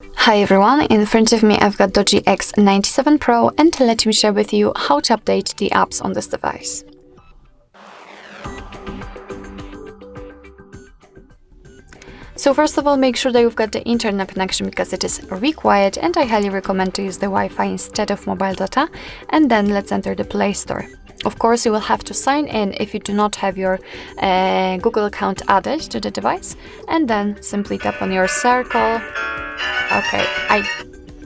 Hi everyone, in front of me I've got DOOGEE X97 Pro and let me share with you how to update the apps on this device. So first of all, make sure that you've got the internet connection because it is required, and I highly recommend to use the Wi-Fi instead of mobile data. And then let's enter the Play Store. Of course, you will have to sign in if you do not have your Google account added to the device, and then simply tap on your circle. Okay, I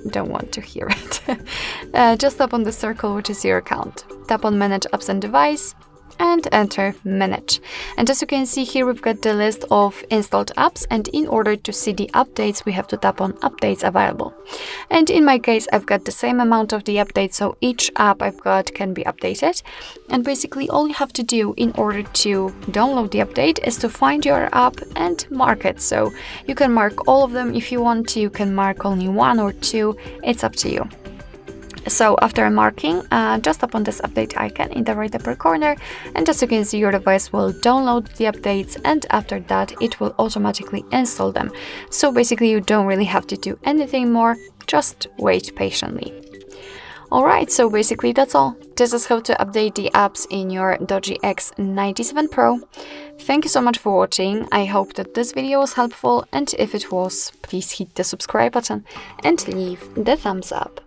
don't want to hear it. Just tap on the circle, which is your account. Tap on Manage Apps and Device and enter Manage. And as you can see here, we've got the list of installed apps, and in order to see the updates, we have to tap on Updates Available. And in my case, I've got the same amount of the updates, so each app I've got can be updated. And basically all you have to do in order to download the update is to find your app and mark it. So you can mark all of them if you want to, you can mark only one or two, it's up to you. So after marking, just tap on this update icon in the right upper corner, and as you can see, your device will download the updates, and after that it will automatically install them. So basically you don't really have to do anything more, just wait patiently. Alright, so basically that's all. This is how to update the apps in your DOOGEE X97 Pro. Thank you so much for watching. I hope that this video was helpful, and if it was, please hit the subscribe button and leave the thumbs up.